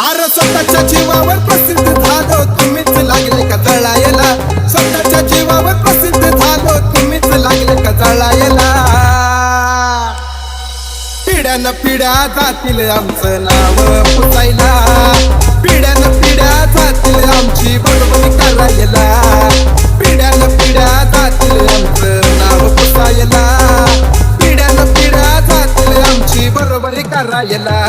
अरे स्वतःच्या जीवावर प्रसिद्ध झालो तुम्हीच लागले का जळायला, स्वतःच्या जीवावर प्रसिद्ध झालो तुम्हीच लागले का जळायला। पिढ्यान पिढ्या जातील आमचं नाव पुसायला, पिढ्यान पिढ्या जातील आमची बरोबरी करायला, पिढ्यान पिढ्या जातील आमचं नाव पुसायला, पिढ्यान पिढ्या जातील आमची बरोबरी करायला।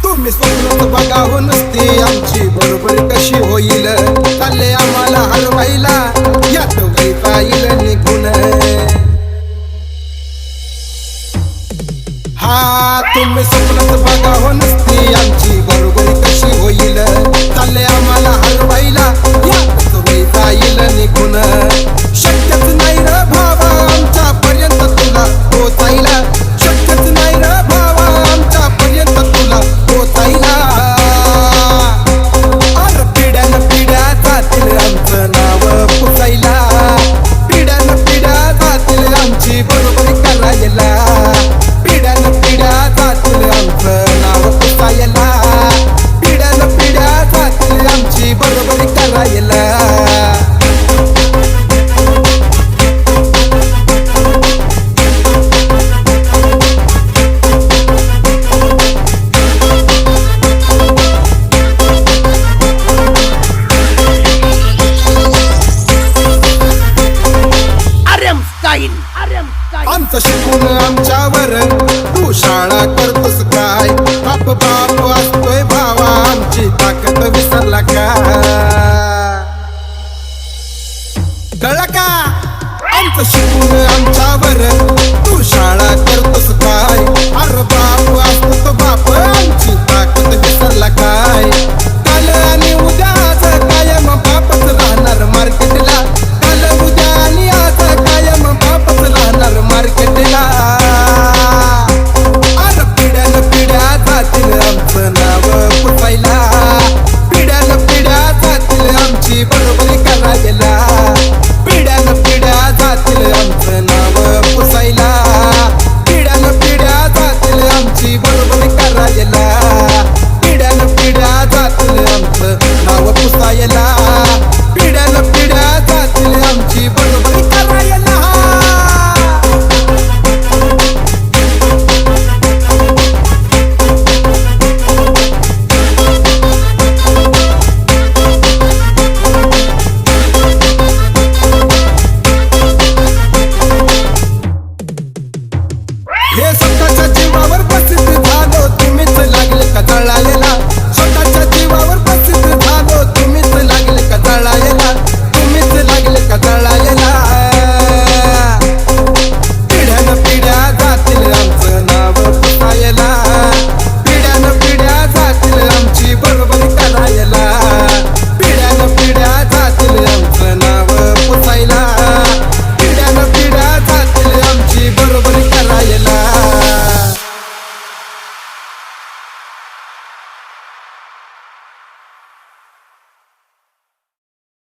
तुम्ही स्वप्नात बघावं नसते आमची बरोबर कशी होईल, चालले आम्हाला हरवायला यात वैता येईल निघून। हा तुम्ही स्वप्नात बघावं नसते आमची बरोबर कशी होईल, चालले आम्हाला हरवायला यात वैता येईल निघून। शक्यच नाही र भावा आमच्या पर्यंत तुला पोचायला, शक्यच नाही र भावा आमच्या पर्यंत तुला पोचायला। अरे पिढ्यान पिढ्या जातील आमचं नाव पुसायला, पिढ्यान पिढ्या जातील आमची बरोबरी करायला, पिढ्यान पिढ्या जातील आमचं नाव पुसायला, पिढ्यान पिढ्या जातील आमची बरोबरी करायला। आमचं शिकून आमच्यावर तू शाळा करतोस काय, बाप बाप असतोय भावा आमची ताकद विसरला का, कळलं का? आमचं शिकून आमच्यावर तू शाळा करतोस काय, अरे बाप असतो तो बाप आमची ताकद विसरला काय। काल आणि उद्या आज कायम बापच राहणार मार्केटला, काल उद्या आणि आज कायम बापच राहणार मार्केटला। अरे पिढ्यान पिढ्या जातील आमचं नाव पुसायला, पिढ्यान पिढ्या जातील आमची बरोबरी करायला, पिढ्यान पिढ्या जातील आमचं नाव पुसायला, पिढ्यान पिढ्या जातील आमची बरोबरी करायला, पिढ्यान पिढ्या जातील आमचं नाव पुसायला, पिढ्यान पिढ्या जातील आमची बरोबरी करायला। हे स्वतःच्या जीवावर